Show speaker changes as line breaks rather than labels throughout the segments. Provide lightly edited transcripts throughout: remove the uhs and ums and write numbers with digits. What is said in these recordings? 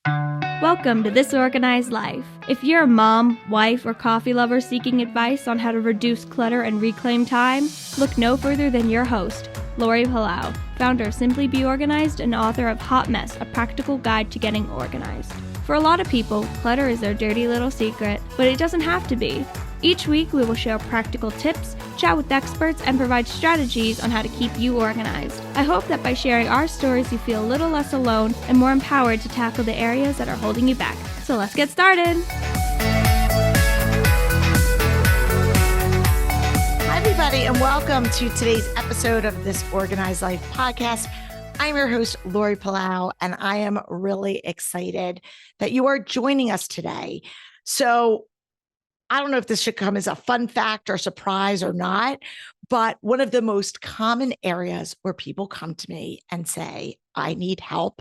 Welcome to This Organized Life. If you're a mom, wife, or coffee lover seeking advice on how to reduce clutter and reclaim time, look no further than your host, Lori Palau, founder of Simply Be Organized and author of Hot Mess, a practical guide to getting organized. For a lot of people, clutter is their dirty little secret, but it doesn't have to be. Each week, we will share practical tips, chat with experts, and provide strategies on how to keep you organized. I hope that by sharing our stories, you feel a little less alone and more empowered to tackle the areas that are holding you back. So let's get started.
Hi, everybody, and welcome to today's episode of This Organized Life podcast. I'm your host, Lori Palau, and I am really excited that you are joining us today. So I don't know if this should come as a fun fact or surprise or not, but one of the most common areas where people come to me and say, I need help,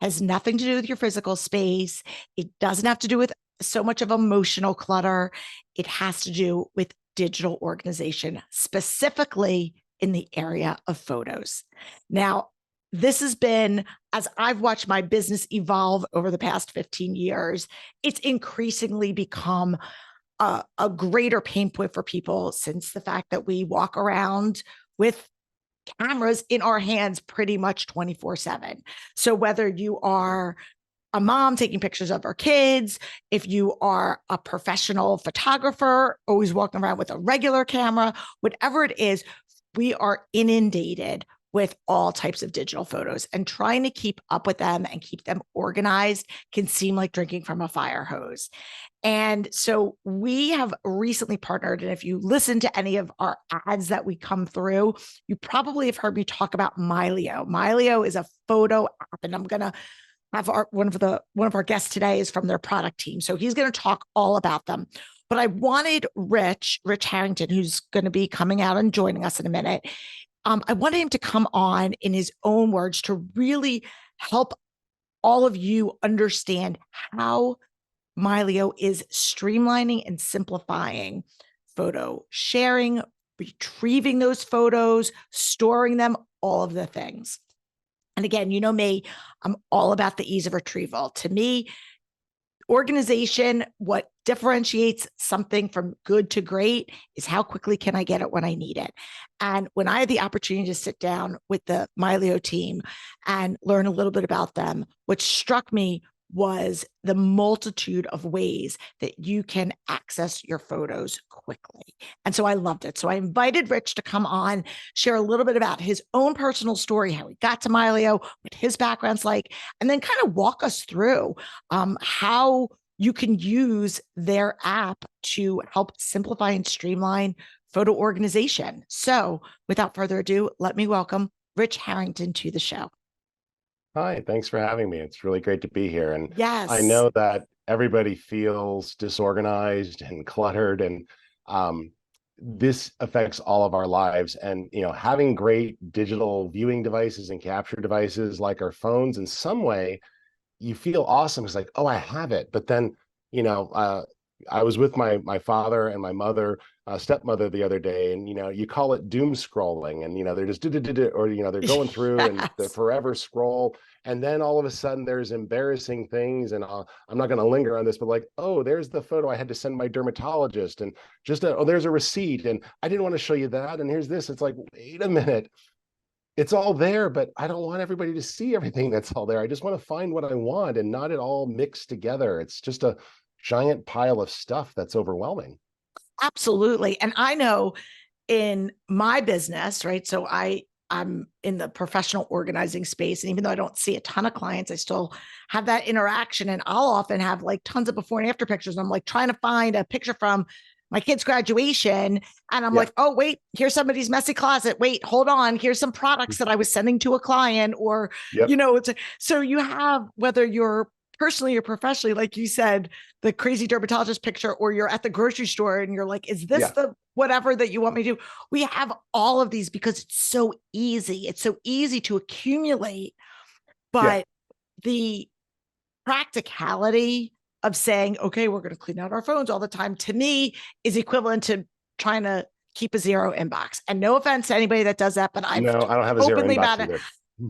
has nothing to do with your physical space. It doesn't have to do with so much of emotional clutter. It has to do with digital organization, specifically in the area of photos. Now, this has been, as I've watched my business evolve over the past 15 years, it's increasingly become a greater pain point for people since the fact that we walk around with cameras in our hands pretty much 24/7. So whether you are a mom taking pictures of her kids, if you are a professional photographer, always walking around with a regular camera, whatever it is, we are inundated with all types of digital photos, and trying to keep up with them and keep them organized can seem like drinking from a fire hose. And so we have recently partnered, and if you listen to any of our ads that we come through, you probably have heard me talk about Mylio. Mylio is a photo app, and I'm going to have one of our guests today is from their product team. So he's going to talk all about them. But I wanted Rich Harrington, who's going to be coming out and joining us in a minute. I wanted him to come on in his own words to really help all of you understand how Mylio is streamlining and simplifying photo sharing, retrieving those photos, storing them, all of the things. And again, you know me, I'm all about the ease of retrieval. To me, organization, what differentiates something from good to great is how quickly can I get it when I need it. And when I had the opportunity to sit down with the Mylio team and learn a little bit about them, what struck me was the multitude of ways that you can access your photos quickly. And so I loved it. So I invited Rich to come on, share a little bit about his own personal story, how he got to Mylio, what his background's like, and then kind of walk us through how you can use their app to help simplify and streamline photo organization. So without further ado, let me welcome Rich Harrington to the show.
Hi, thanks for having me. It's really great to be here. And
Yes.
I know that everybody feels disorganized and cluttered, and this affects all of our lives. And, having great digital viewing devices and capture devices like our phones, in some way, you feel awesome. It's like, oh, I have it. But then, I was with my father and my mother, stepmother the other day, and you call it doom scrolling, and they're just or they're going through and the forever scroll, and then all of a sudden there's embarrassing things, and I'm not going to linger on this, but like, oh, there's the photo I had to send my dermatologist, and there's a receipt, and I didn't want to show you that, and here's this. It's like, wait a minute. It's all there, but I don't want everybody to see everything that's all there. I just want to find what I want and not it all mixed together. It's just a giant pile of stuff that's overwhelming.
Absolutely. And I know in my business, right? So I'm in the professional organizing space. And even though I don't see a ton of clients, I still have that interaction. And I'll often have like tons of before and after pictures. And I'm like trying to find a picture from my kid's graduation. And I'm like, oh, wait, here's somebody's messy closet. Wait, hold on. Here's some products that I was sending to a client, or, so you have, whether you're personally or professionally, like you said, the crazy dermatologist picture, or you're at the grocery store and you're like, is this the whatever that you want me to do? We have all of these because it's so easy. It's so easy to accumulate. But the practicality of saying, okay, we're going to clean out our phones all the time, to me is equivalent to trying to keep a zero inbox. And no offense to anybody that does that, but I
don't have a zero inbox either.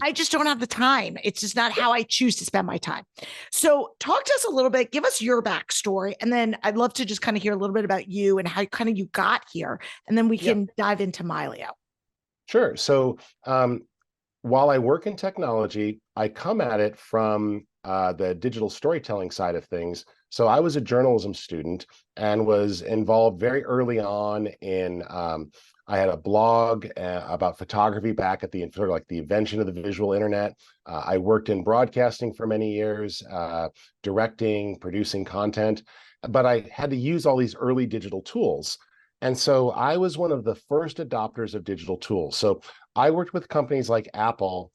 I just don't have the time. It's just not how I choose to spend my time. So talk to us a little bit, give us your backstory. And then I'd love to just kind of hear a little bit about you and how kind of you got here. And then we
Yeah,
can dive into Mylio.
sure. So while I work in technology, I come at it from the digital storytelling side of things. So I was a journalism student and was involved very early on in. I had a blog about photography back at the sort of like the invention of the visual internet. I worked in broadcasting for many years, directing, producing content, but I had to use all these early digital tools. And so I was one of the first adopters of digital tools. So I worked with companies like Apple,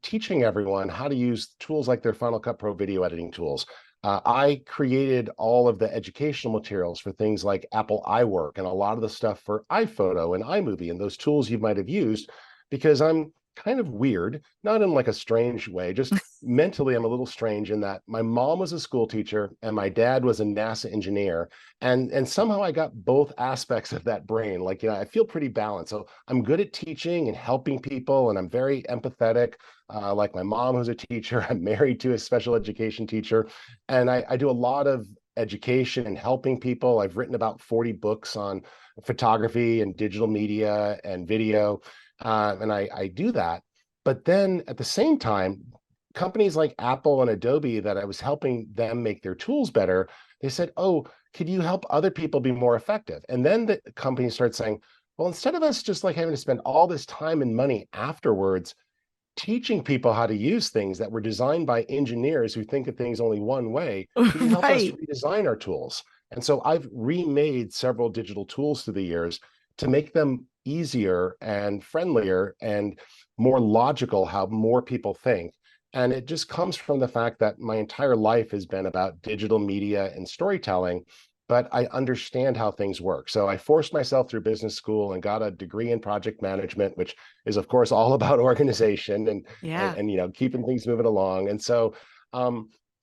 teaching everyone how to use tools like their Final Cut Pro video editing tools. I created all of the educational materials for things like Apple iWork and a lot of the stuff for iPhoto and iMovie and those tools you might have used, because I'm kind of weird, not in like a strange way, just mentally I'm a little strange in that my mom was a school teacher and my dad was a NASA engineer. And somehow I got both aspects of that brain. Like, I feel pretty balanced. So I'm good at teaching and helping people, and I'm very empathetic. Like my mom, who's a teacher, I'm married to a special education teacher, and I do a lot of education and helping people. I've written about 40 books on photography and digital media and video, and I do that. But then at the same time, companies like Apple and Adobe that I was helping them make their tools better, they said, "Oh, could you help other people be more effective?" And then the companies start saying, "Well, instead of us just like having to spend all this time and money afterwards teaching people how to use things that were designed by engineers who think of things only one way, can you help us
Right.
redesign our tools?" And so I've remade several digital tools through the years to make them easier and friendlier and more logical, how more people think. And it just comes from the fact that my entire life has been about digital media and storytelling, but I understand how things work. So I forced myself through business school and got a degree in project management, which is of course all about organization and
Yeah.
keeping things moving along. And so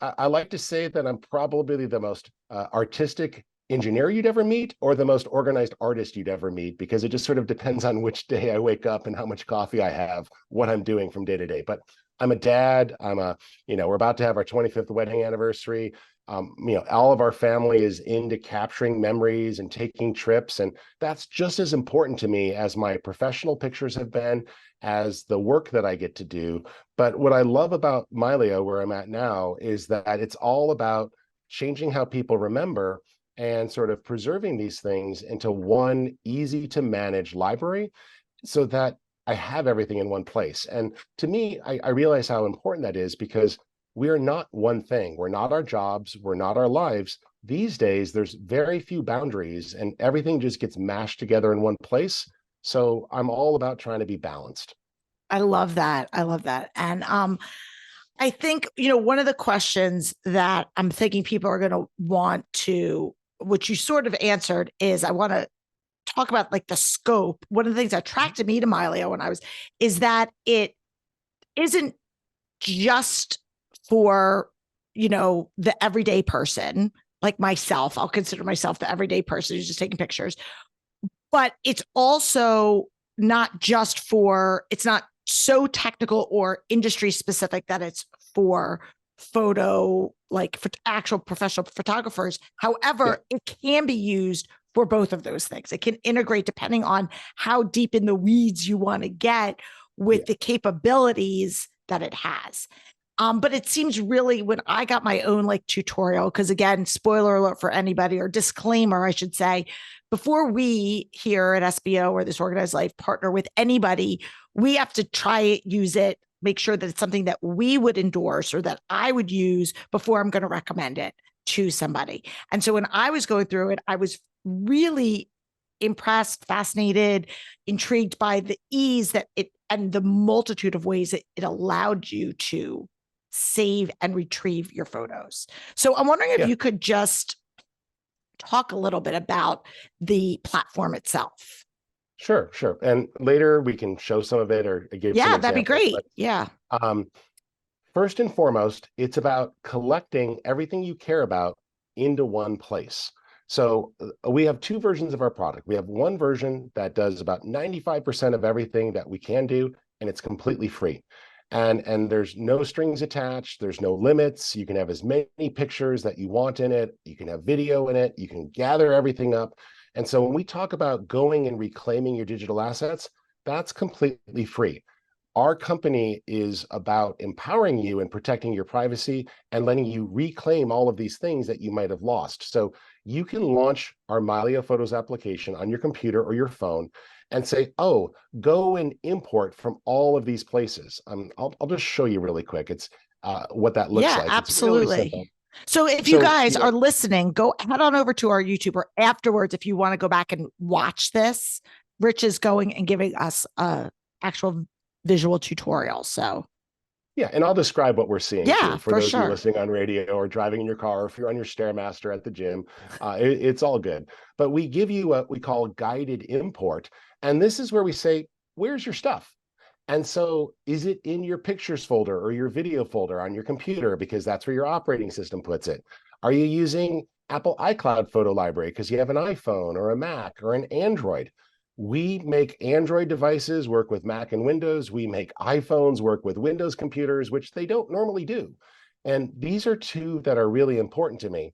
I like to say that I'm probably the most artistic engineer you'd ever meet, or the most organized artist you'd ever meet, because it just sort of depends on which day I wake up and how much coffee I have, what I'm doing from day to day. But I'm a dad. We're about to have our 25th wedding anniversary. All of our family is into capturing memories and taking trips. And that's just as important to me as my professional pictures have been, as the work that I get to do. But what I love about Mylio, where I'm at now, is that it's all about changing how people remember and sort of preserving these things into one easy to manage library so that I have everything in one place. And to me, I realize how important that is, because we are not one thing. We're not our jobs. We're not our lives. These days, there's very few boundaries and everything just gets mashed together in one place. So I'm all about trying to be balanced.
I love that. I love that. And I think, one of the questions that I'm thinking people are going to want to, which you sort of answered, is I want to talk about like the scope. One of the things that attracted me to Mylio is that it isn't just for, the everyday person like myself. I'll consider myself the everyday person who's just taking pictures, but it's also not just for, it's not so technical or industry specific that it's for photo, like for actual professional photographers. However, it can be used for both of those things. It can integrate depending on how deep in the weeds you want to get with the capabilities that it has. But it seems really, when I got my own like tutorial, because again, spoiler alert for anybody, or disclaimer, I should say, before we here at SBO or This Organized Life partner with anybody, we have to try it, use it, make sure that it's something that we would endorse or that I would use before I'm going to recommend it to somebody. And so when I was going through it, I was really impressed, fascinated, intrigued by the ease that it, and the multitude of ways that it allowed you to save and retrieve your photos. So I'm wondering if you could just talk a little bit about the platform itself.
Sure. And later we can show some of it or give some examples.
That'd be great.
But, first and foremost, it's about collecting everything you care about into one place. So we have two versions of our product. We have one version that does about 95% of everything that we can do, and it's completely free. And there's no strings attached. There's no limits. You can have as many pictures that you want in it. You can have video in it. You can gather everything up. And so when we talk about going and reclaiming your digital assets, that's completely free. Our company is about empowering you and protecting your privacy and letting you reclaim all of these things that you might have lost. So you can launch our Mylio Photos application on your computer or your phone and say, oh, go and import from all of these places. I'll just show you really quick. It's what that looks like.
Absolutely.
It's really simple.
So if you guys are listening, go head on over to our YouTube, or afterwards, if you want to go back and watch this, Rich is going and giving us a actual visual tutorial. So
yeah, and I'll describe what we're seeing too, for those
sure.
who are listening on radio or driving in your car, or if you're on your Stairmaster at the gym, it's all good. But we give you what we call guided import. And this is where we say, where's your stuff? And so is it in your pictures folder or your video folder on your computer? Because that's where your operating system puts it. Are you using Apple iCloud photo library because you have an iPhone or a Mac or an Android? We make Android devices work with Mac and Windows. We make iPhones work with Windows computers, which they don't normally do. And these are two that are really important to me.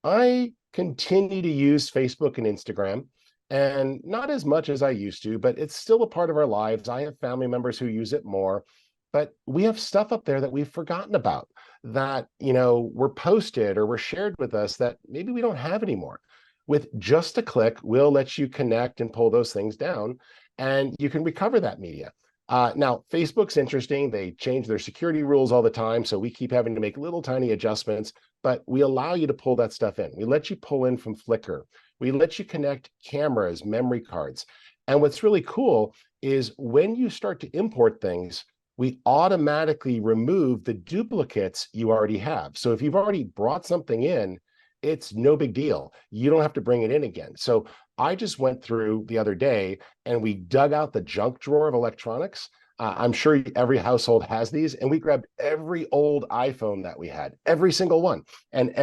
I continue to use Facebook and Instagram, and not as much as I used to, but it's still a part of our lives. I have family members who use it more, but we have stuff up there that we've forgotten about that, were posted or were shared with us that maybe we don't have anymore. With just a click, we'll let you connect and pull those things down, and you can recover that media. Now, Facebook's interesting. They change their security rules all the time, so we keep having to make little tiny adjustments, but we allow you to pull that stuff in. We let you pull in from Flickr. We let you connect cameras, memory cards. And what's really cool is when you start to import things, we automatically remove the duplicates you already have. So if you've already brought something in, it's no big deal. You don't have to bring it in again. So I just went through the other day and we dug out the junk drawer of electronics. I'm sure every household has these, and we grabbed every old iPhone that we had, every single one, and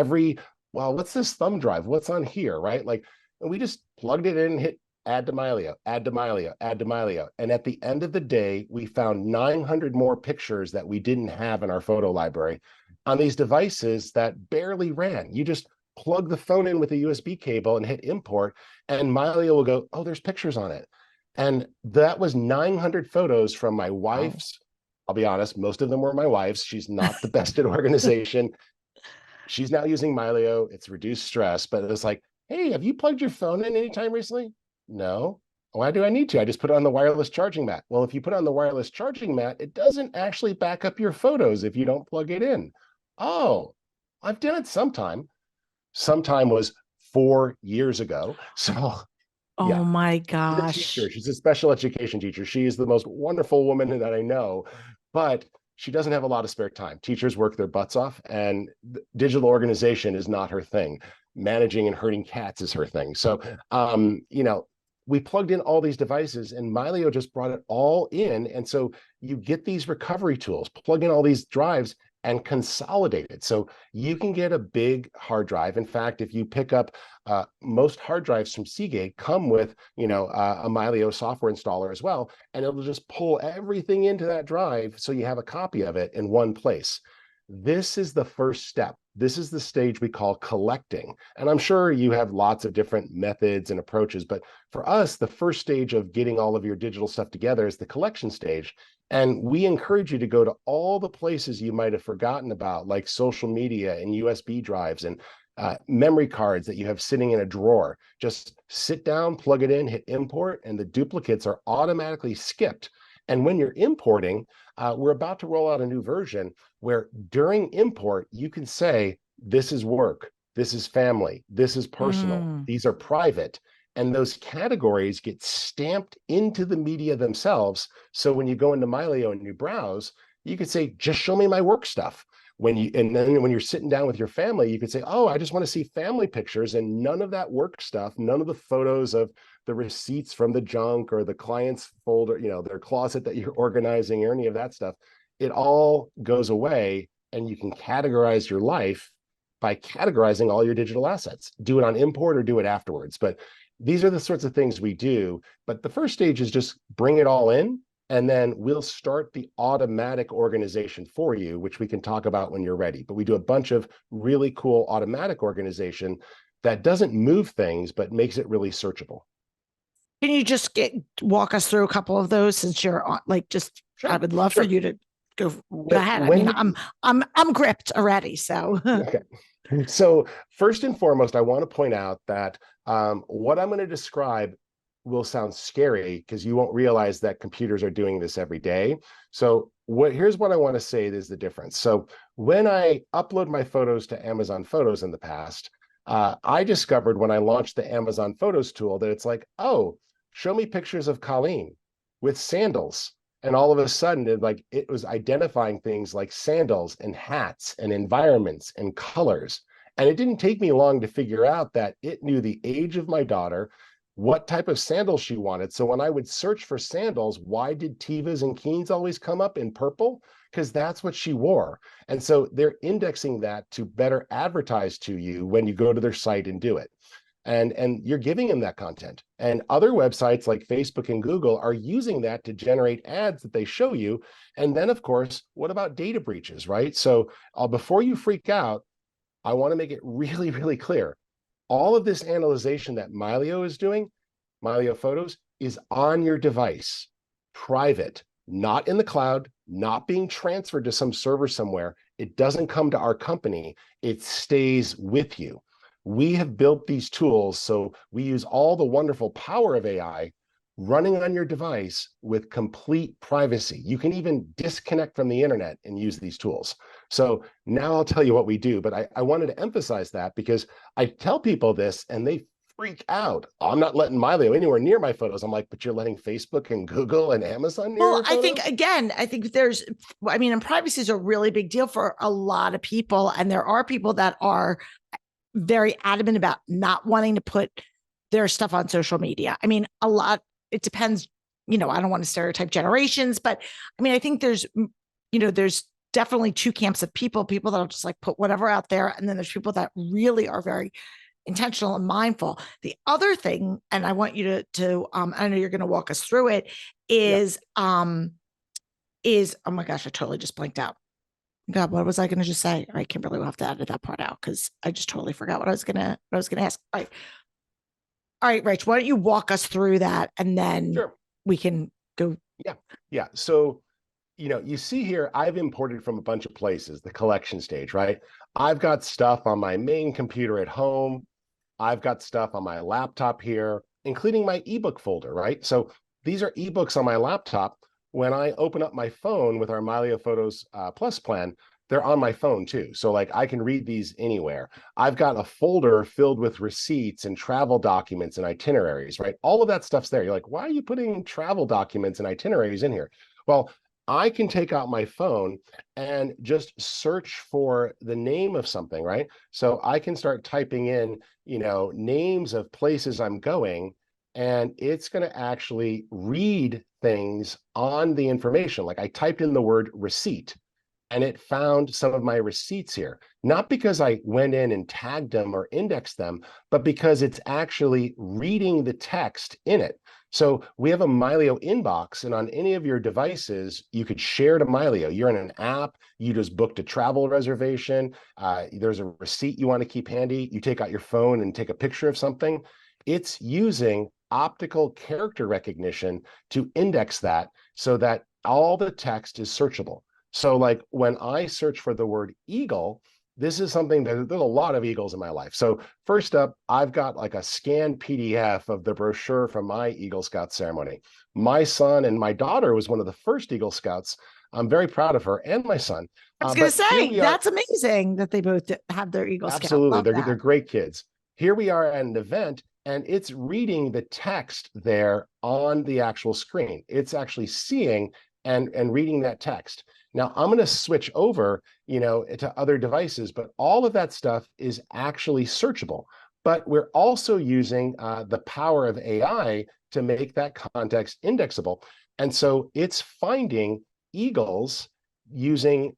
what's this thumb drive? What's on here, right? And we just plugged it in and hit add to Mylio, add to Mylio, add to Mylio. And at the end of the day, we found 900 more pictures that we didn't have in our photo library on these devices that barely ran. You just plug the phone in with a USB cable and hit import, and Mylio will go, oh, there's pictures on it. And that was 900 photos from my wife's. I'll be honest, most of them were my wife's. She's not the best at organization. She's now using Mylio. It's reduced stress, but it's like, hey, have you plugged your phone in anytime recently? No. Why do I need to? I just put it on the wireless charging mat. Well, if you put it on the wireless charging mat, it doesn't actually back up your photos if you don't plug it in. Oh, I've done it sometime. Sometime was 4 years ago. So,
oh my gosh.
She's a special education teacher. She is the most wonderful woman that I know, but she doesn't have a lot of spare time. Teachers work their butts off, and digital organization is not her thing. Managing and herding cats is her thing. So, we plugged in all these devices, and Mylio just brought it all in. And so you get these recovery tools, plug in all these drives and consolidate it. So you can get a big hard drive. In fact, if you pick up most hard drives from Seagate come with, a Mylio software installer as well, and it'll just pull everything into that drive so you have a copy of it in one place. This is the first step. This is the stage we call collecting. And I'm sure you have lots of different methods and approaches, but for us, the first stage of getting all of your digital stuff together is the collection stage. And we encourage you to go to all the places you might have forgotten about, like social media and USB drives and memory cards that you have sitting in a drawer. Just sit down, plug it in, hit import, and the duplicates are automatically skipped. And when you're importing, we're about to roll out a new version where during import, you can say, this is work, this is family, this is personal, these are private. And those categories get stamped into the media themselves. So when you go into Mylio and you browse, you could say, just show me my work stuff. And then when you're sitting down with your family, you could say, oh, I just want to see family pictures, and none of that work stuff, none of the photos of the receipts from the junk or the client's folder, their closet that you're organizing or any of that stuff. It all goes away, and you can categorize your life by categorizing all your digital assets. Do it on import or do it afterwards. But these are the sorts of things we do. But the first stage is just bring it all in and then we'll start the automatic organization for you, which we can talk about when you're ready. But we do a bunch of really cool automatic organization that doesn't move things, but makes it really searchable.
Can you just walk us through a couple of those since you're on,
Sure,
I would love for you to go ahead. I mean, I'm gripped already. So
okay. So first and foremost, I want to point out that what I'm going to describe will sound scary because you won't realize that computers are doing this every day. So here's what I want to say is the difference. So when I upload my photos to Amazon Photos in the past, I discovered when I launched the Amazon Photos tool that it's like, oh, show me pictures of Colleen with sandals. And all of a sudden, it was identifying things like sandals and hats and environments and colors. And it didn't take me long to figure out that it knew the age of my daughter, what type of sandals she wanted. So when I would search for sandals, why did Tevas and Keens always come up in purple? Because that's what she wore. And so they're indexing that to better advertise to you when you go to their site and do it. And you're giving them that content. And other websites like Facebook and Google are using that to generate ads that they show you. And then, of course, what about data breaches, right? So before you freak out, I want to make it really, really clear. All of this analyzation that Mylio is doing, Mylio Photos, is on your device, private, not in the cloud, not being transferred to some server somewhere. It doesn't come to our company. It stays with you. We have built these tools, so we use all the wonderful power of AI running on your device with complete privacy. You can even disconnect from the internet and use these tools. So now I'll tell you what we do, but I wanted to emphasize that because I tell people this and they freak out. I'm not letting Mylio anywhere near my photos. I'm like, but you're letting Facebook and Google and Amazon near your photos?
I think and privacy is a really big deal for a lot of people. And there are people that are very adamant about not wanting to put their stuff on social media. I mean, it depends, I don't want to stereotype generations, but I mean, I think there's definitely two camps of people that'll just put whatever out there. And then there's people that really are very intentional and mindful. The other thing, and I want you to I know you're going to walk us through it, is, oh my gosh, I totally just blanked out. God, what was I going to just say? All right, Kimberly, we'll have to edit that part out because I just totally forgot what I was gonna ask. All right, Rich, why don't you walk us through that and then we can go.
Yeah. So, you see here, I've imported from a bunch of places, the collection stage, right? I've got stuff on my main computer at home. I've got stuff on my laptop here, including my ebook folder, right? So these are ebooks on my laptop. When I open up my phone with our Mylio Photos Plus plan, they're on my phone too. So I can read these anywhere. I've got a folder filled with receipts and travel documents and itineraries, right? All of that stuff's there. You're like, why are you putting travel documents and itineraries in here? Well, I can take out my phone and just search for the name of something, right? So I can start typing in, names of places I'm going, and it's going to actually read things on the information. Like I typed in the word receipt and it found some of my receipts here, not because I went in and tagged them or indexed them, but because it's actually reading the text in it. So we have a Mylio inbox, and on any of your devices, you could share to Mylio. You're in an app, you just booked a travel reservation, there's a receipt you want to keep handy, you take out your phone and take a picture of something. It's using optical character recognition to index that so that all the text is searchable. So when I search for the word eagle, this is something that there's a lot of eagles in my life. So first up, I've got a scanned PDF of the brochure from my Eagle Scout ceremony. My son and my daughter was one of the first Eagle Scouts. I'm very proud of her and my son.
I was going to say, that's amazing that they both have their Eagle Scout.
Absolutely. They're great kids. Here we are at an event, and it's reading the text there on the actual screen. It's actually seeing and reading that text. Now I'm going to switch over, to other devices, but all of that stuff is actually searchable. But we're also using the power of AI to make that context indexable. And so it's finding eagles using,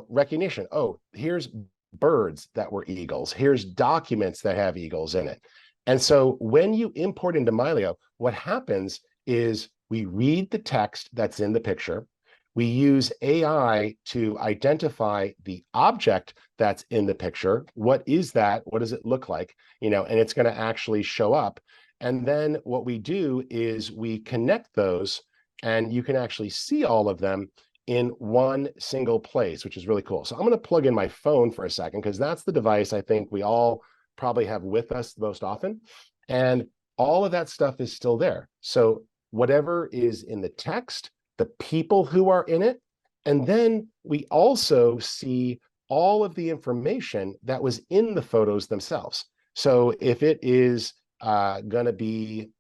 recognition. Oh, here's birds that were eagles. Here's documents that have eagles in it. And so when you import into Mylio, what happens is We read the text that's in the picture. We use AI to identify the object that's in the picture. What is that? What does it look like? And it's going to actually show up. And then what we do is we connect those, and you can actually see all of them in one single place, which is really cool. So I'm going to plug in my phone for a second, because that's the device I think we all probably have with us the most often. And all of that stuff is still there. So whatever is in the text, the people who are in it, and then we also see all of the information that was in the photos themselves. So if it is going to be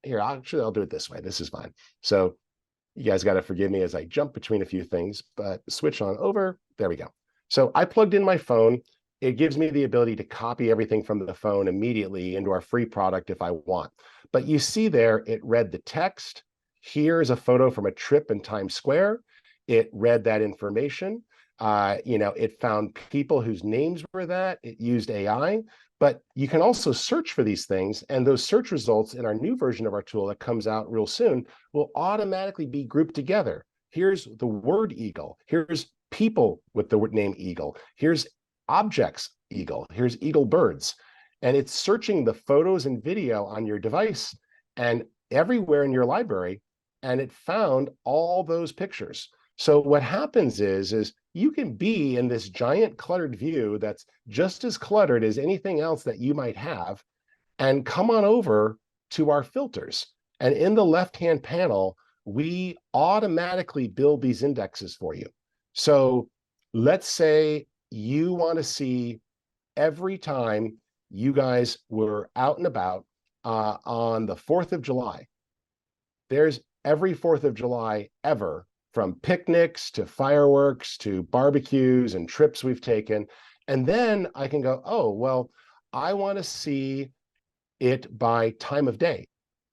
here, I'll do it this way. This is fine. So you guys got to forgive me as I jump between a few things, but switch on over. There we go. So I plugged in my phone. It gives me the ability to copy everything from the phone immediately into our free product if I want. But you see there, it read the text. Here's a photo from a trip in Times Square. It read that information. It found people whose names were that. It used AI. But you can also search for these things, and those search results in our new version of our tool that comes out real soon will automatically be grouped together. Here's the word eagle. Here's people with the name eagle. Here's objects eagle. Here's eagle birds. And it's searching the photos and video on your device and everywhere in your library, and it found all those pictures. So what happens is you can be in this giant cluttered view that's just as cluttered as anything else that you might have, and come on over to our filters. And in the left-hand panel, we automatically build these indexes for you. So let's say you want to see every time you guys were out and about on the 4th of July. There's every 4th of July ever, from picnics to fireworks to barbecues and trips we've taken. And then I can go, oh, well, I want to see it by time of day.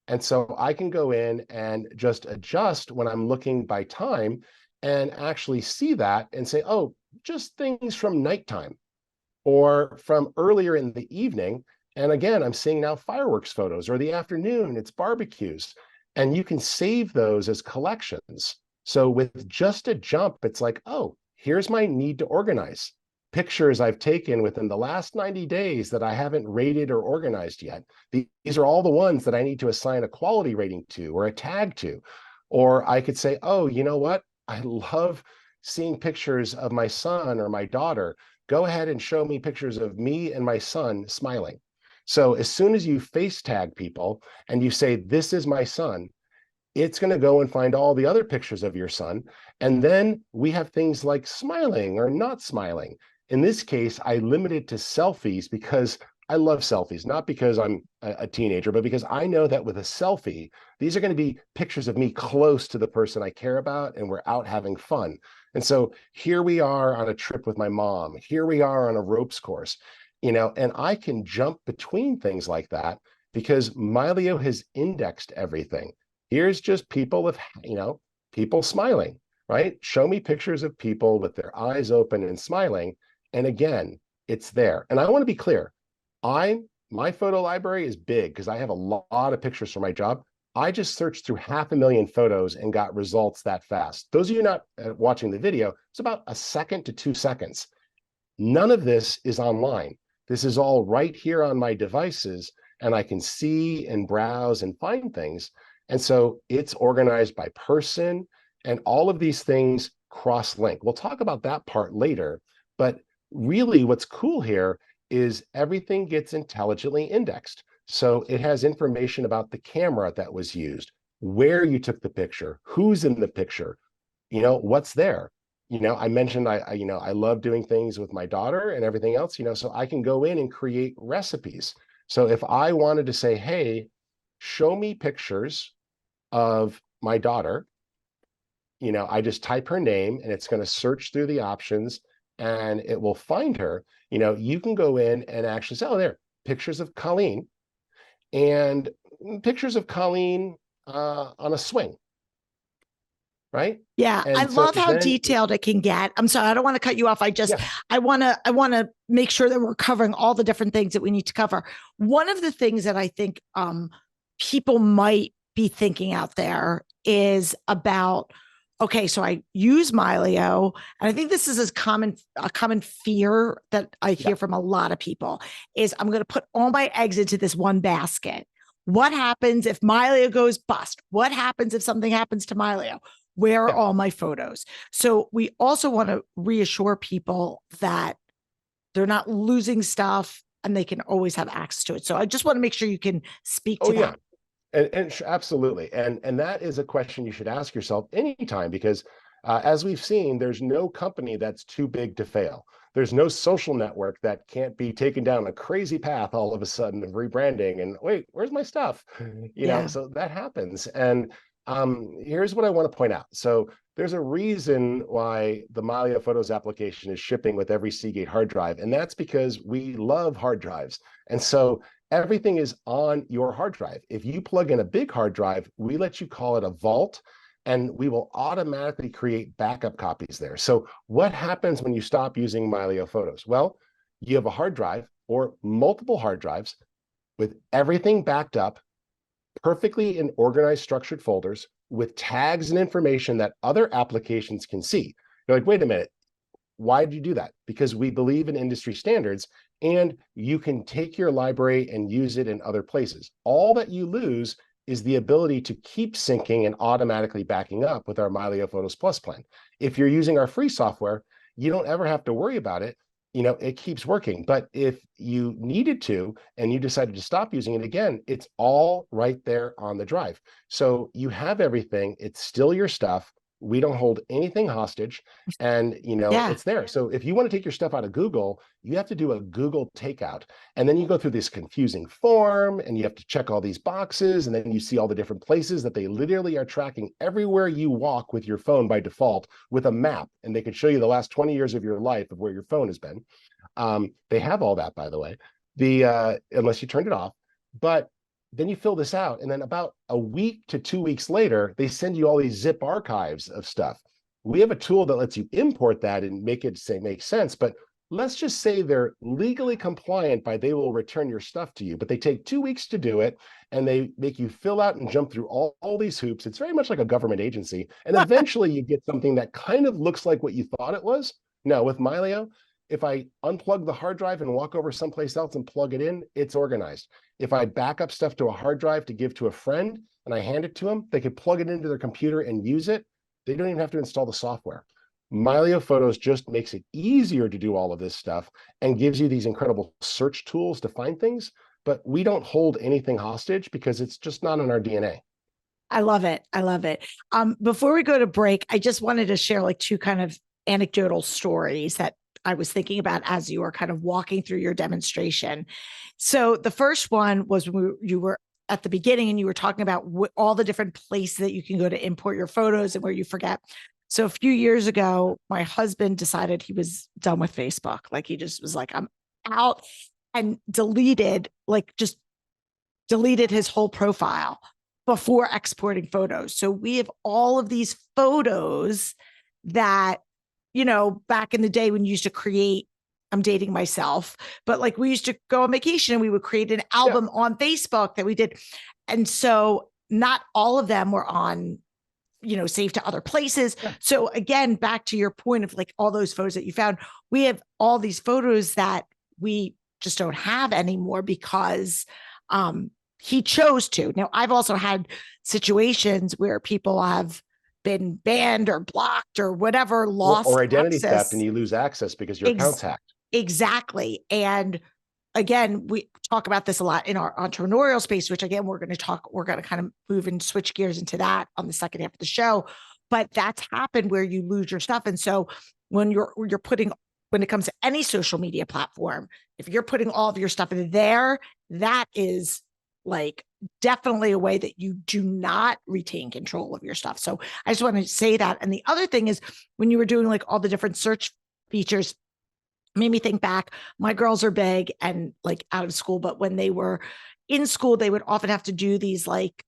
And so I can go in and just adjust when I'm looking by time and actually see that and say, oh, just things from nighttime or from earlier in the evening. And again, I'm seeing now fireworks photos, or the afternoon, it's barbecues. And you can save those as collections. So with just a jump, it's like, oh, here's my need to organize. Pictures I've taken within the last 90 days that I haven't rated or organized yet. These are all the ones that I need to assign a quality rating to or a tag to. Or I could say, oh, you know what? I love seeing pictures of my son or my daughter. Go ahead and show me pictures of me and my son smiling. So as soon as you face tag people and you say, this is my son, it's going to go and find all the other pictures of your son. And then we have things like smiling or not smiling. In this case, I limit it to selfies because I love selfies, not because I'm a teenager, but because I know that with a selfie, these are going to be pictures of me close to the person I care about, and we're out having fun. And so here we are on a trip with my mom. Here we are on a ropes course, and I can jump between things like that because Mylio has indexed everything. Here's just people with, people smiling, right? Show me pictures of people with their eyes open and smiling. And again, it's there. And I want to be clear. My photo library is big because I have a lot of pictures for my job. I just searched through 500,000 photos and got results that fast. Those of you not watching the video, it's about 1 second to 2 seconds. None of this is online. This is all right here on my devices, and I can see and browse and find things. And so it's organized by person, and all of these things cross-link. We'll talk about that part later, but really what's cool here is everything gets intelligently indexed. So it has information about the camera that was used, where you took the picture, who's in the picture, what's there. I mentioned I love doing things with my daughter and everything else, so I can go in and create recipes. So if I wanted to say, hey, show me pictures of my daughter, I just type her name and it's going to search through the options and it will find her. You can go in and actually say, oh, there, pictures of Colleen, and pictures of Colleen on a swing, right?
Yeah,
and
I love how detailed it can get. I'm sorry, I don't want to cut you off. I want to make sure that we're covering all the different things that we need to cover. One of the things that I think people might be thinking out there is about, okay, so I use Mylio, and I think this is a common fear that I hear from a lot of people is I'm going to put all my eggs into this one basket. What happens if Mylio goes bust? What happens if something happens to Mylio? Where are all my photos? So we also want to reassure people that they're not losing stuff and they can always have access to it. So I just want to make sure you can speak to that.
Absolutely. And that is a question you should ask yourself anytime, because as we've seen, there's no company that's too big to fail. There's no social network that can't be taken down a crazy path all of a sudden of rebranding and wait, where's my stuff? You know, so that happens. And here's what I want to point out. So there's a reason why the Mylio Photos application is shipping with every Seagate hard drive, and that's because we love hard drives. And so everything is on your hard drive. If you plug in a big hard drive, we let you call it a vault, and we will automatically create backup copies there. So what happens when you stop using Mylio Photos? Well, you have a hard drive or multiple hard drives with everything backed up perfectly in organized, structured folders with tags and information that other applications can see. You're like, wait a minute, why did you do that? Because we believe in industry standards, and you can take your library and use it in other places. All that you lose is the ability to keep syncing and automatically backing up with our Mylio Photos Plus plan. If you're using our free software, you don't ever have to worry about it. You know, it keeps working. But if you needed to and you decided to stop using it again, it's all right there on the drive. So you have everything. It's still your stuff. We don't hold anything hostage, and it's there. So if you want to take your stuff out of Google, you have to do a Google takeout, and then you go through this confusing form, and you have to check all these boxes, and then you see all the different places that they literally are tracking everywhere you walk with your phone by default with a map, and they could show you the last 20 years of your life of where your phone has been. They have all that, by the way, unless you turned it off, but then you fill this out, and then about a week to 2 weeks later, they send you all these zip archives of stuff. We have a tool that lets you import that and make it make sense, but let's just say they're legally compliant by they will return your stuff to you, but they take 2 weeks to do it, and they make you fill out and jump through all these hoops. It's very much like a government agency, and eventually you get something that kind of looks like what you thought it was. No, with Mylio, if I unplug the hard drive and walk over someplace else and plug it in, it's organized. If I back up stuff to a hard drive to give to a friend and I hand it to them, they can plug it into their computer and use it. They don't even have to install the software. Mylio Photos just makes it easier to do all of this stuff and gives you these incredible search tools to find things, but we don't hold anything hostage because it's just not in our DNA.
I love it. I love it. Before we go to break, I just wanted to share like two kind of anecdotal stories that I was thinking about as you were kind of walking through your demonstration. So the first one was when you were at the beginning and you were talking about all the different places that you can go to import your photos and where you forget. So a few years ago, my husband decided he was done with Facebook. Like he just was like, I'm out, and deleted his whole profile before exporting photos. So we have all of these photos that, back in the day when you used to create, I'm dating myself, but like we used to go on vacation and we would create an album on Facebook that we did. And so not all of them were on, saved to other places. Yeah. So again, back to your point of like all those photos that you found, we have all these photos that we just don't have anymore because he chose to. Now, I've also had situations where people have been banned or blocked or whatever, lost
or identity
access.
theft, and you lose access because your account's hacked.
Exactly. And again, we talk about this a lot in our entrepreneurial space, which again, we're going to kind of move and switch gears into that on the second half of the show. But that's happened where you lose your stuff. And so when it comes to any social media platform, if you're putting all of your stuff in there, that is like definitely a way that you do not retain control of your stuff. So I just want to say that. And the other thing is when you were doing like all the different search features, made me think back, my girls are big and like out of school, but when they were in school, they would often have to do these like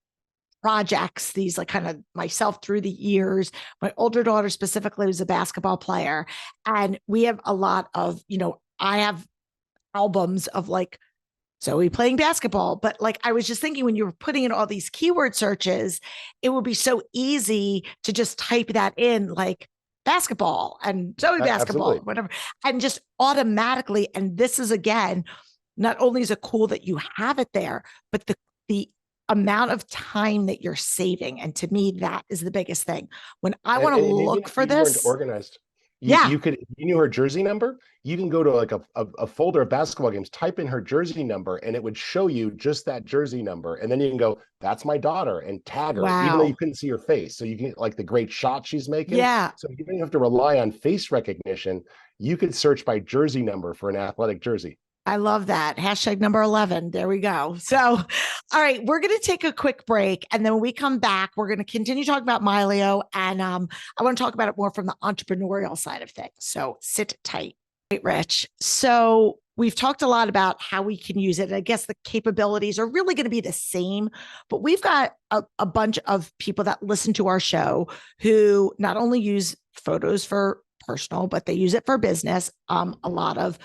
projects, these like kind of myself through the years. My older daughter specifically was a basketball player. And we have a lot of, I have albums of like Zoe playing basketball. But like, I was just thinking when you were putting in all these keyword searches, it would be so easy to just type that in, like basketball and Zoe basketball,
Absolutely.
whatever, and just automatically. And this is, again, not only is it cool that you have it there, but the amount of time that you're saving. And to me, that is the biggest thing. When I want to
And even
look
if
for
you weren't
this,
organized,
yeah,
you could, if you knew her jersey number, you can go to like a folder of basketball games, type in her jersey number, and it would show you just that jersey number. And then you can go, that's my daughter, and tag her, even though you
wow.
couldn't see her face. So you can like the great shot she's making.
Yeah,
So you don't have to rely on face recognition. You could search by jersey number for an athletic jersey.
I love that. Hashtag number 11. There we go. So, all right, we're going to take a quick break. And then when we come back, we're going to continue talking about Mylio. And I want to talk about it more from the entrepreneurial side of things. So sit tight. Right, Rich. So we've talked a lot about how we can use it. I guess the capabilities are really going to be the same, but we've got a bunch of people that listen to our show who not only use photos for personal, but they use it for business. A lot of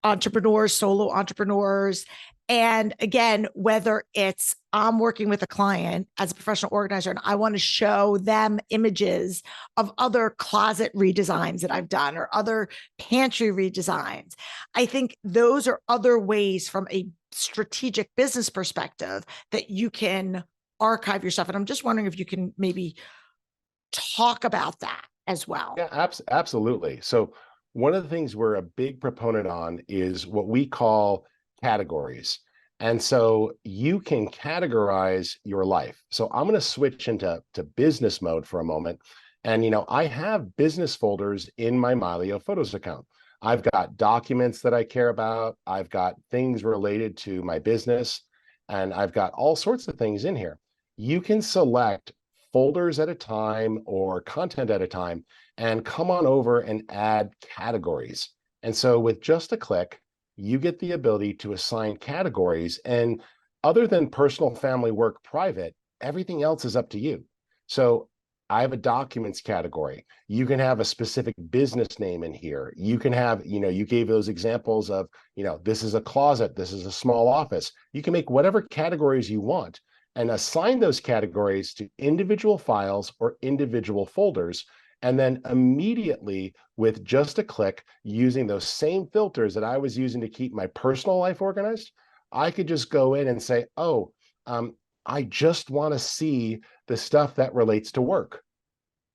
entrepreneurs, solo entrepreneurs. And again, whether it's I'm working with a client as a professional organizer and I want to show them images of other closet redesigns that I've done or other pantry redesigns, I think those are other ways from a strategic business perspective that you can archive your stuff. And I'm just wondering if you can maybe talk about that as well.
Yeah, absolutely. So one of the things we're a big proponent on is what we call categories. And so you can categorize your life. So I'm going to switch into business mode for a moment. And, I have business folders in my Mylio Photos account. I've got documents that I care about. I've got things related to my business, and I've got all sorts of things in here. You can select folders at a time or content at a time and come on over and add categories. And so with just a click, you get the ability to assign categories. And other than personal, family, work, private, everything else is up to you. So I have a documents category. You can have a specific business name in here. You can have, you gave those examples of, this is a closet, this is a small office. You can make whatever categories you want and assign those categories to individual files or individual folders. And then immediately, with just a click, using those same filters that I was using to keep my personal life organized, I could just go in and say, I just want to see the stuff that relates to work.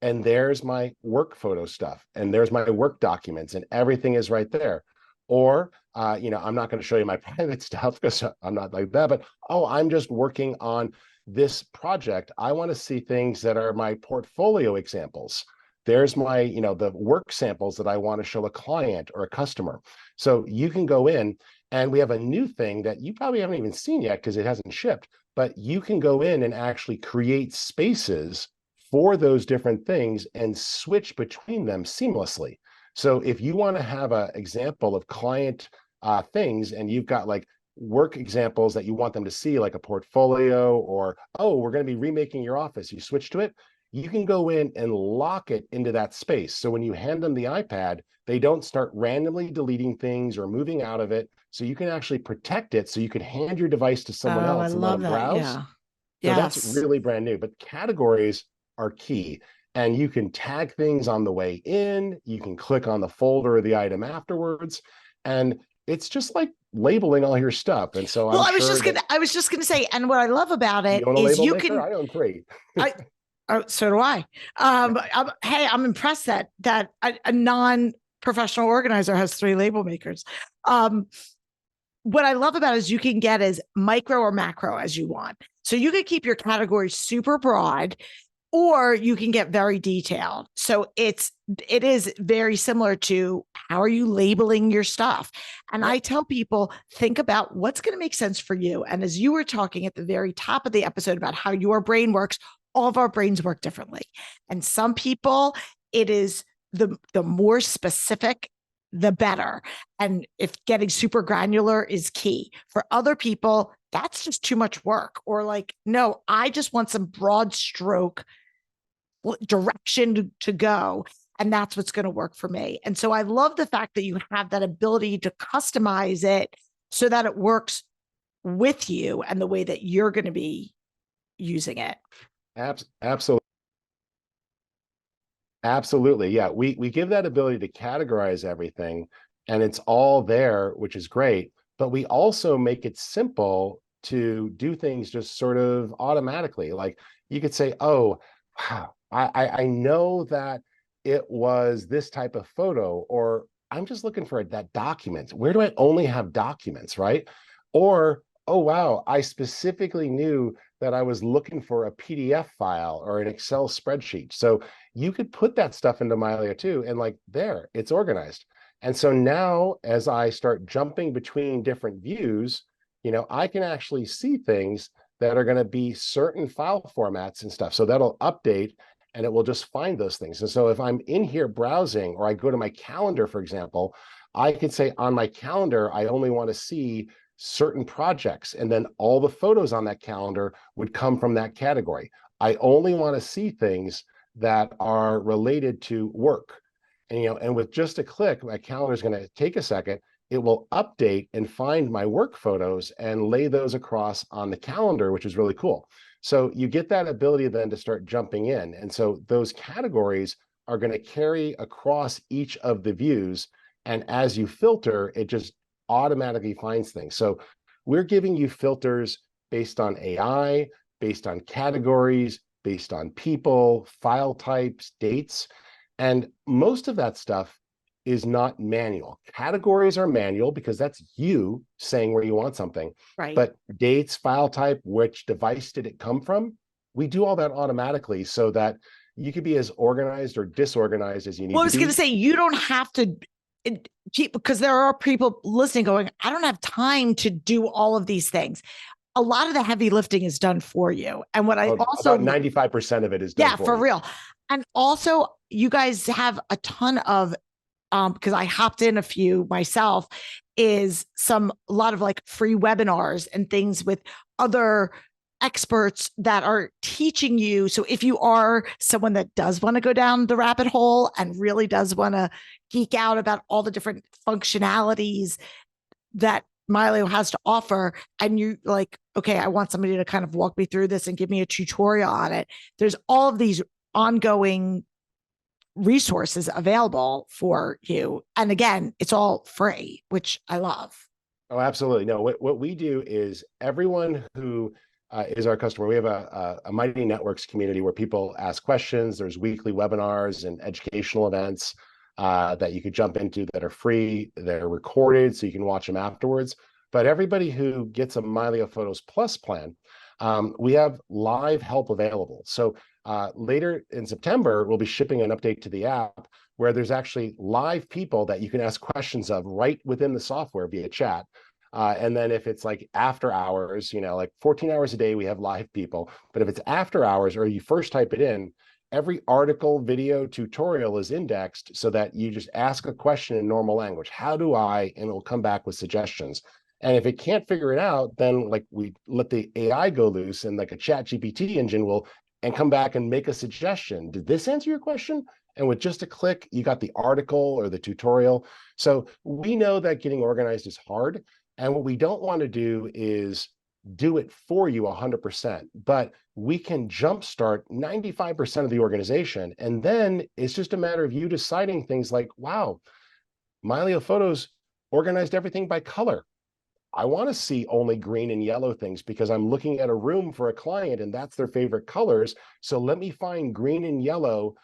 And there's my work photo stuff. And there's my work documents, and everything is right there. Or, I'm not going to show you my private stuff because I'm not like that, but, I'm just working on this project. I want to see things that are my portfolio examples. There's my, the work samples that I want to show a client or a customer. So you can go in, and we have a new thing that you probably haven't even seen yet because it hasn't shipped, but you can go in and actually create spaces for those different things and switch between them seamlessly. So if you want to have an example of client things, and you've got like work examples that you want them to see, like a portfolio, or, we're going to be remaking your office, you switch to it, you can go in and lock it into that space. So when you hand them the iPad, they don't start randomly deleting things or moving out of it. So you can actually protect it. So you could hand your device to someone else and let them browse.
Yeah.
So
Yes.
that's really brand new. But categories are key. And you can tag things on the way in. You can click on the folder or the item afterwards. And it's just like labeling all your stuff. And so
I was just gonna say, and what I love about it is you can.
I own 3.
So do I. I'm impressed that a non-professional organizer has 3 label makers. What I love about it is you can get as micro or macro as you want. So you can keep your categories super broad, or you can get very detailed. So it is very similar to how are you labeling your stuff? And I tell people, think about what's going to make sense for you. And as you were talking at the very top of the episode about how your brain works, all of our brains work differently. And some people, it is the more specific, the better. And if getting super granular is key. For other people, that's just too much work. Or like, no, I just want some broad stroke direction to go. And that's what's going to work for me. And so I love the fact that you have that ability to customize it so that it works with you and the way that you're going to be using it.
Absolutely. Absolutely. Yeah. We give that ability to categorize everything, and it's all there, which is great. But we also make it simple to do things just sort of automatically. Like you could say, oh, wow, I know that it was this type of photo, or I'm just looking for that document. Where do I only have documents, right? Or, oh, wow, I specifically knew that I was looking for a PDF file or an Excel spreadsheet. So you could put that stuff into Mylio too, and like there, it's organized. And so now as I start jumping between different views, I can actually see things that are going to be certain file formats and stuff. So that'll update and it will just find those things. And so if I'm in here browsing, or I go to my calendar, for example, I could say on my calendar, I only want to see certain projects, and then all the photos on that calendar would come from that category. I only want to see things that are related to work. And with just a click, my calendar is going to take a second. It will update and find my work photos and lay those across on the calendar, which is really cool. So you get that ability then to start jumping in. And so those categories are going to carry across each of the views. And as you filter, it just automatically finds things. So we're giving you filters based on AI, based on categories, based on people, file types, dates. And most of that stuff is not manual. Categories are manual because that's you saying where you want something.
Right.
But dates, file type, which device did it come from? We do all that automatically so that you could be as organized or disorganized as you need to be.
Well, I was going to say, you don't have to keep, because there are people listening going, I don't have time to do all of these things. A lot of the heavy lifting is done for you. And what I also
about 95% of it is done
for real. And also you guys have a ton of because I hopped in a few myself, is a lot of like free webinars and things with other experts that are teaching you. So if you are someone that does want to go down the rabbit hole and really does want to geek out about all the different functionalities that Mylio has to offer, and you like, okay, I want somebody to kind of walk me through this and give me a tutorial on it. There's all of these ongoing resources available for you. And again, it's all free, which I love.
Oh, absolutely. No, what we do is everyone who is our customer, we have a Mighty Networks community where people ask questions. There's weekly webinars and educational events that you could jump into that are free. They're recorded, so you can watch them afterwards. But everybody who gets a Mylio Photos Plus plan, we have live help available. So later in September, we'll be shipping an update to the app where there's actually live people that you can ask questions of right within the software via chat. And then if it's like after hours, like 14 hours a day, we have live people. But if it's after hours or you first type it in, every article, video, tutorial is indexed so that you just ask a question in normal language. How do I? And it'll come back with suggestions. And if it can't figure it out, then like we let the AI go loose, and like a chat GPT engine will and come back and make a suggestion. Did this answer your question? And with just a click, you got the article or the tutorial. So we know that getting organized is hard. And what we don't want to do is do it for you 100%, but we can jumpstart 95% of the organization. And then it's just a matter of you deciding things like, wow, Mylio Photos organized everything by color. I want to see only green and yellow things because I'm looking at a room for a client and that's their favorite colors. So let me find green and yellow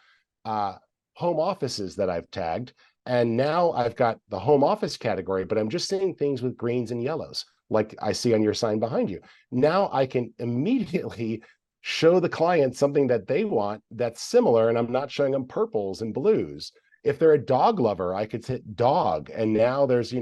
home offices that I've tagged. And now I've got the home office category, but I'm just seeing things with greens and yellows, like I see on your sign behind you. Now I can immediately show the client something that they want that's similar, and I'm not showing them purples and blues. If they're a dog lover, I could hit dog, and now there's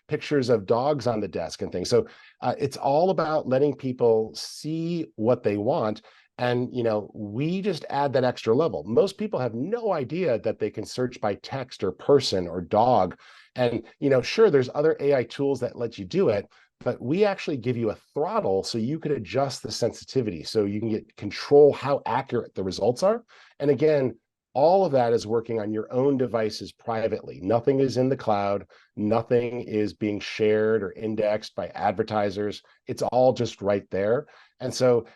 pictures of dogs on the desk and things. So it's all about letting people see what they want, and we just add that extra level. Most people have no idea that they can search by text or person or dog, and sure, there's other AI tools that let you do it, but we actually give you a throttle so you could adjust the sensitivity, so you can control how accurate the results are. And again, all of that is working on your own devices privately. Nothing is in the cloud. Nothing is being shared or indexed by advertisers. It's all just right there. And so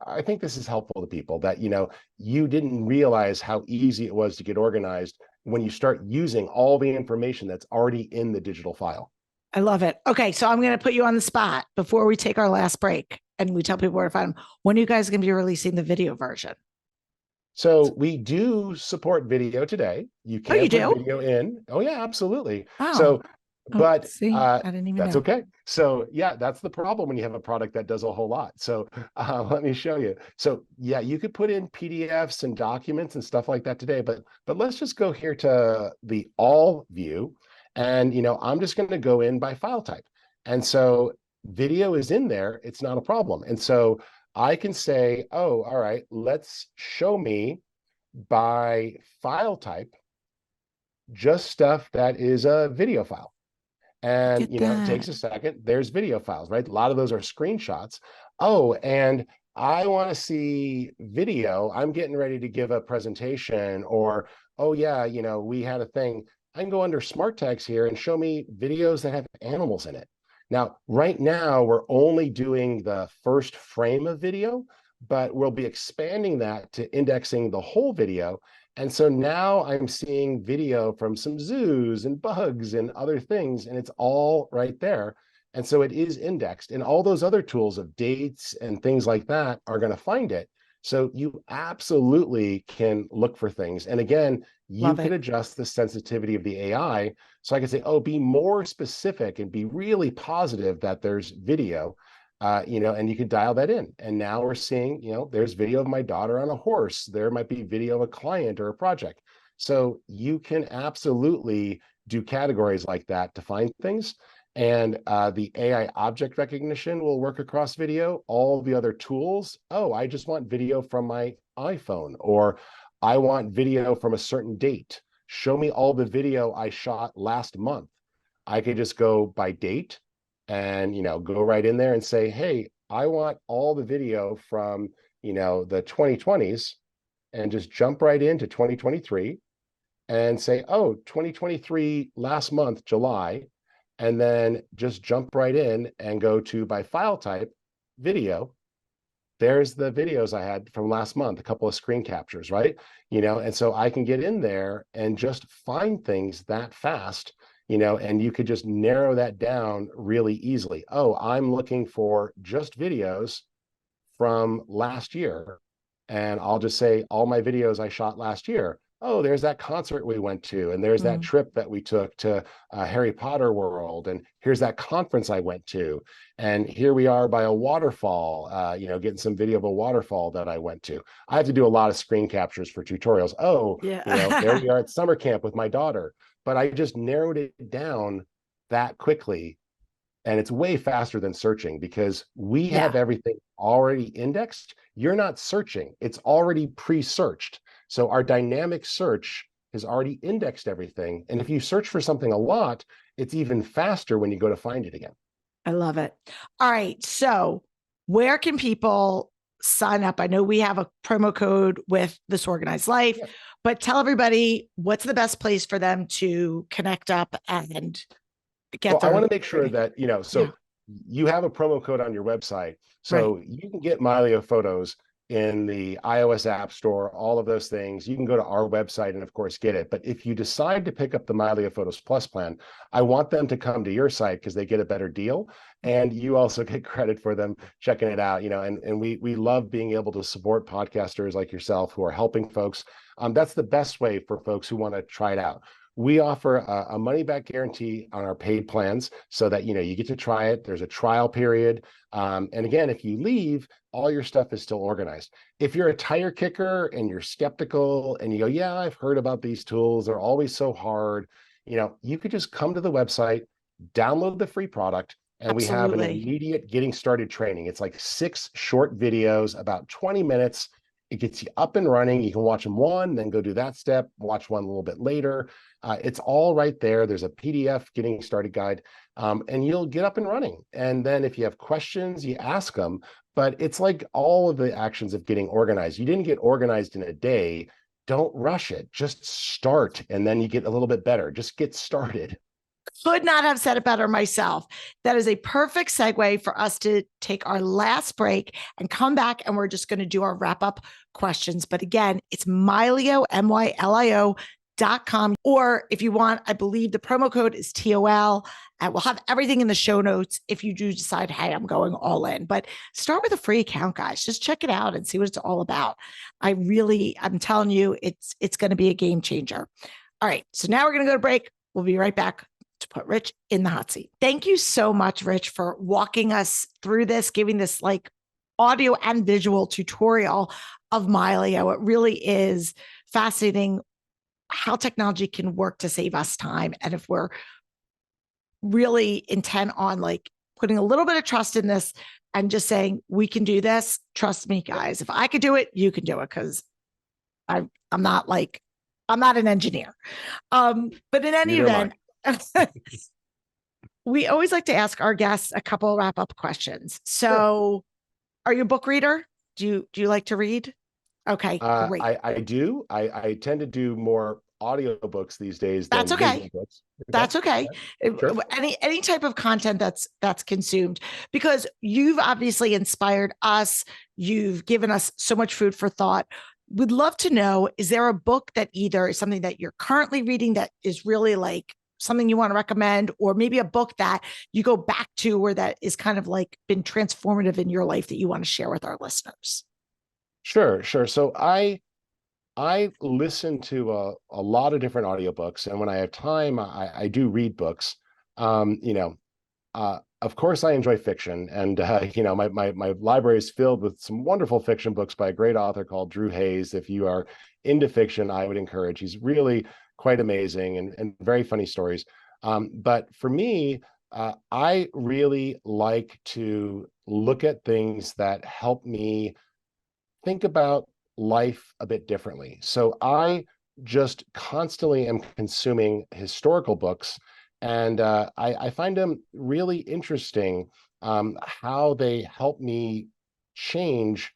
I think this is helpful to people that, you didn't realize how easy it was to get organized when you start using all the information that's already in the digital file.
I love it. Okay, so I'm going to put you on the spot before we take our last break and we tell people where to find them. When are you guys going to be releasing the video version?
So we do support video today. You
Oh, you
can put
do?
video in. Oh yeah, absolutely.
Oh.
So, but
see, I didn't even
that's
know.
okay. So yeah, that's the problem when you have a product that does a whole lot. So let me show you. So yeah, you could put in PDFs and documents and stuff like that today, but let's just go here to the all view. And I'm just going to go in by file type. And so video is in there. It's not a problem. And so I can say, oh, all right, let's show me by file type just stuff that is a video file. And it takes a second. There's video files, right? A lot of those are screenshots. Oh, and I want to see video. I'm getting ready to give a presentation, or oh yeah, we had a thing. I can go under smart tags here and show me videos that have animals in it. Now, right now, we're only doing the first frame of video, but we'll be expanding that to indexing the whole video. And so now I'm seeing video from some zoos and bugs and other things, and it's all right there. And so it is indexed, and all those other tools of dates and things like that are going to find it. So you absolutely can look for things. And again, you can adjust the sensitivity of the AI. So I can say, oh, be more specific and be really positive that there's video, and you can dial that in. And now we're seeing, there's video of my daughter on a horse. There might be video of a client or a project. So you can absolutely do categories like that to find things. And the AI object recognition will work across video. All the other tools, oh, I just want video from my iPhone, or I want video from a certain date. Show me all the video I shot last month. I could just go by date and, go right in there and say, hey, I want all the video from, the 2020s, and just jump right into 2023 and say, oh, 2023 last month, July. And then just jump right in and go to by file type, video. There's the videos I had from last month, a couple of screen captures, right? And so I can get in there and just find things that fast, and you could just narrow that down really easily. Oh, I'm looking for just videos from last year. And I'll just say all my videos I shot last year. Oh, there's that concert we went to, and there's that trip that we took to Harry Potter World, and here's that conference I went to, and here we are by a waterfall, getting some video of a waterfall that I went to. I have to do a lot of screen captures for tutorials. Oh,
yeah.
There we are at summer camp with my daughter, but I just narrowed it down that quickly. And it's way faster than searching because we have everything already indexed. You're not searching. It's already pre-searched. So our dynamic search has already indexed everything. And if you search for something a lot, it's even faster when you go to find it again.
I love it. All right. So where can people sign up? I know we have a promo code with This Organized Life, but tell everybody what's the best place for them to connect up and get
I want to make sure that, you have a promo code on your website. So you can get Mylio Photos in the iOS App Store, all of those things. You can go to our website and, of course, get it. But if you decide to pick up the Mylio Photos Plus plan, I want them to come to your site because they get a better deal. And you also get credit for them checking it out, and we love being able to support podcasters like yourself who are helping folks. That's the best way for folks who want to try it out. We offer a money-back guarantee on our paid plans so that, you get to try it. There's a trial period. And again, if you leave, all your stuff is still organized. If you're a tire kicker and you're skeptical and you go, yeah, I've heard about these tools, they're always so hard, you could just come to the website, download the free product, and we have an immediate getting started training. It's like 6 short videos, about 20 minutes. It gets you up and running. You can watch them one, then go do that step, watch one a little bit later. It's all right there. There's a PDF getting started guide, and you'll get up and running. And then if you have questions, you ask them. But it's like all of the actions of getting organized. You didn't get organized in a day. don't rush it. Just start, and then you get a little bit better. Just get started.
Could not have said it better myself. That is a perfect segue for us to take our last break and come back, and we're just going to do our wrap up questions. But again, it's Mylio, MYLIO.com. Or if you want, I believe the promo code is TOL. And we'll have everything in the show notes if you do decide, hey, I'm going all in. But start with a free account, guys. Just check it out and see what it's all about. I'm telling you, it's going to be a game changer. All right. So now we're going to go to break. We'll be right back to put Rich in the hot seat. Thank you so much, Rich, for walking us through this, giving this like audio and visual tutorial of Mylio. It really is fascinating how technology can work to save us time. And if we're really intent on like putting a little bit of trust in this and just saying, we can do this, trust me, guys. If I could do it, you can do it, because I'm not an engineer. But in any event, we always like to ask our guests a couple wrap-up questions. So are you a book reader? Do you like to read? Okay, great.
I do. I tend to do more audiobooks these days.
That's okay.
Books.
That's okay. Sure. Any type of content that's consumed, because you've obviously inspired us. You've given us so much food for thought. Would love to know, is there a book that either is something that you're currently reading that is really like something you want to recommend, or maybe a book that you go back to or that is kind of like been transformative in your life that you want to share with our listeners?
Sure. So I listen to a lot of different audiobooks, and when I have time, I do read books. Of course, I enjoy fiction, and my library is filled with some wonderful fiction books by a great author called Drew Hayes. If you are into fiction, I would encourage. He's really quite amazing and very funny stories. But for me, I really like to look at things that help me think about life a bit differently. So I just constantly am consuming historical books, and I find them really interesting, how they help me change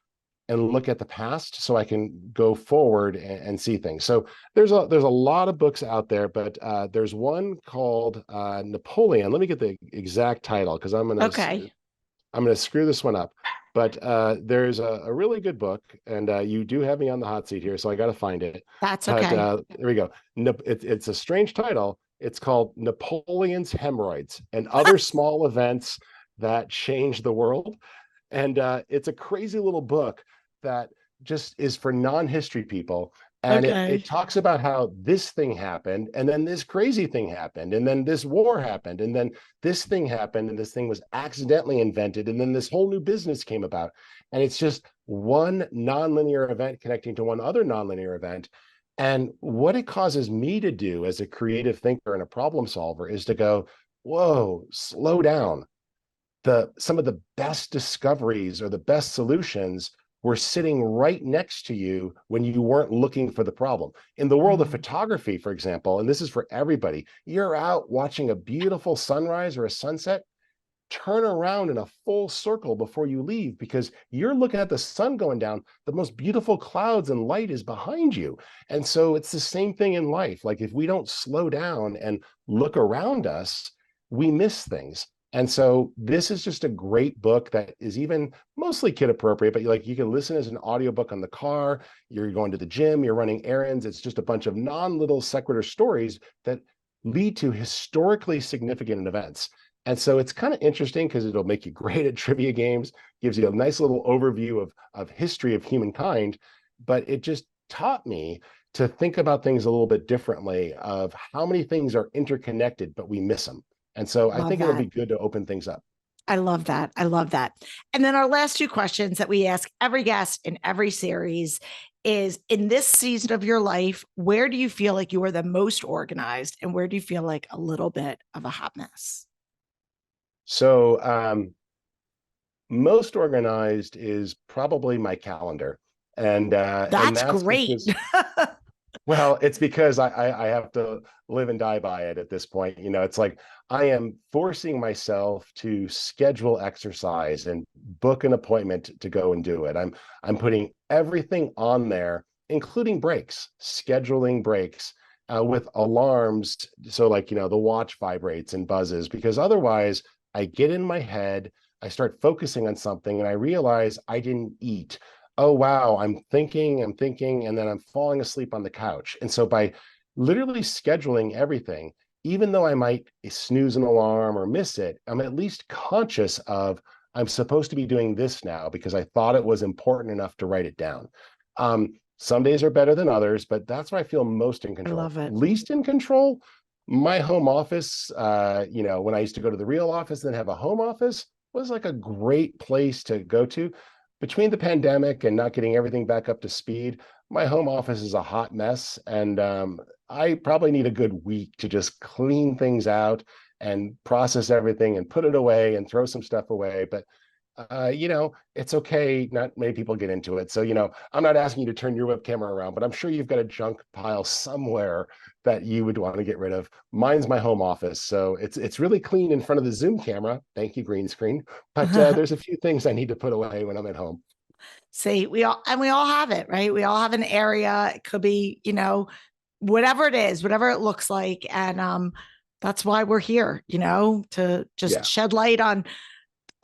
and look at the past so I can go forward and see things. So there's a lot of books out there, but there's one called Napoleon. Let me get the exact title, because I'm gonna screw this one up. But there's a really good book, and you do have me on the hot seat here, so I got to find it.
That's okay.
But, there we go. It's a strange title. It's called Napoleon's Hemorrhoids and Other Small Events That Changed the World. And it's a crazy little book that just is for non-history people. And it talks about how this thing happened, and then this crazy thing happened, and then this war happened, and then this thing happened, and this thing was accidentally invented, and then this whole new business came about. And it's just one nonlinear event connecting to one other nonlinear event. And what it causes me to do as a creative thinker and a problem solver is to go, whoa, slow down. Some of the best discoveries or the best solutions were sitting right next to you when you weren't looking for the problem. In the world of photography, for example, and this is for everybody, you're out watching a beautiful sunrise or a sunset, turn around in a full circle before you leave, because you're looking at the sun going down. The most beautiful clouds and light is behind you. And so it's the same thing in life. Like, if we don't slow down and look around us, we miss things. And so this is just a great book that is even mostly kid appropriate, but you can listen as an audiobook on the car, you're going to the gym, you're running errands. It's just a bunch of non-little sequitur stories that lead to historically significant events. And so it's kind of interesting because it'll make you great at trivia games, gives you a nice little overview of history of humankind, but it just taught me to think about things a little bit differently, of how many things are interconnected, but we miss them. And so I think it'll be good to open things up.
I love that. I love that. And then our last two questions that we ask every guest in every series is, in this season of your life, where do you feel like you are the most organized, and where do you feel like a little bit of a hot mess?
So most organized is probably my calendar. And that's
great.
Well, it's because I have to live and die by it at this point. It's like I am forcing myself to schedule exercise and book an appointment to go and do it. I'm putting everything on there including breaks, scheduling breaks with alarms. So like, the watch vibrates and buzzes, because otherwise I get in my head, I start focusing on something and I realize I didn't eat. Oh, wow, I'm thinking, and then I'm falling asleep on the couch. And so by literally scheduling everything, even though I might snooze an alarm or miss it, I'm at least conscious of, I'm supposed to be doing this now because I thought it was important enough to write it down. Some days are better than others, but that's where I feel most in control.
I love it.
Least in control, my home office, when I used to go to the real office and then have a home office, was like a great place to go to. Between the pandemic and not getting everything back up to speed, my home office is a hot mess. And I probably need a good week to just clean things out and process everything and put it away and throw some stuff away. But it's okay. Not many people get into it. So, I'm not asking you to turn your web camera around, but I'm sure you've got a junk pile somewhere that you would want to get rid of. Mine's my home office. So it's really clean in front of the Zoom camera. Thank you, green screen. But there's a few things I need to put away when I'm at home.
See, we all have it, right? We all have an area. It could be, whatever it is, whatever it looks like. And that's why we're here, to just shed light on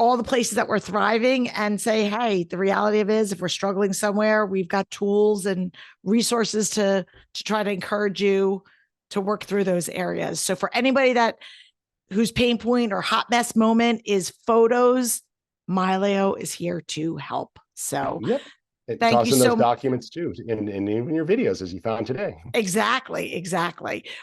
all the places that we're thriving and say, hey, the reality of it is, if we're struggling somewhere, we've got tools and resources to try to encourage you to work through those areas. So for anybody whose pain point or hot mess moment is photos, Mylio is here to help. So
yep.
Thank you so
much. Documents too, and even your videos, as you found today.
Exactly.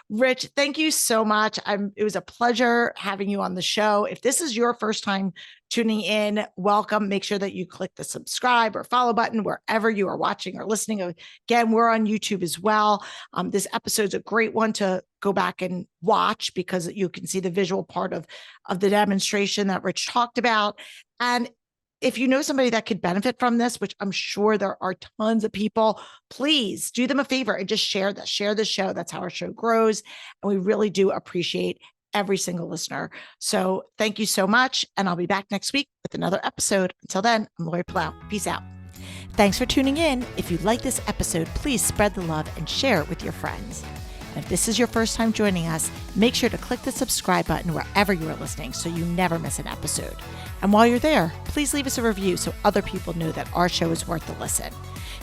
Rich, thank you so much. It was a pleasure having you on the show. If this is your first time tuning in, welcome. Make sure that you click the subscribe or follow button wherever you are watching or listening. Again, we're on YouTube as well. This episode's a great one to go back and watch because you can see the visual part of the demonstration that Rich talked about. And if you know somebody that could benefit from this, which I'm sure there are tons of people, please do them a favor and just share the show. That's how our show grows. And we really do appreciate every single listener. So thank you so much. And I'll be back next week with another episode. Until then, I'm Lori Plow. Peace out. Thanks for tuning in. If you like this episode, please spread the love and share it with your friends. And if this is your first time joining us, make sure to click the subscribe button wherever you are listening so you never miss an episode. And while you're there, please leave us a review so other people know that our show is worth the listen.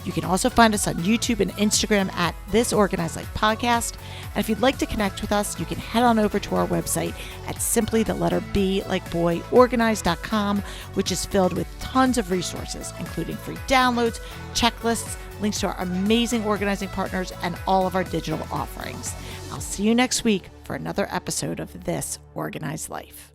You can also find us on YouTube and Instagram at This Organized Life Podcast. And if you'd like to connect with us, you can head on over to our website at simply the letter B like boy organized.com, which is filled with tons of resources, including free downloads, checklists, links to our amazing organizing partners, and all of our digital offerings. I'll see you next week for another episode of This Organized Life.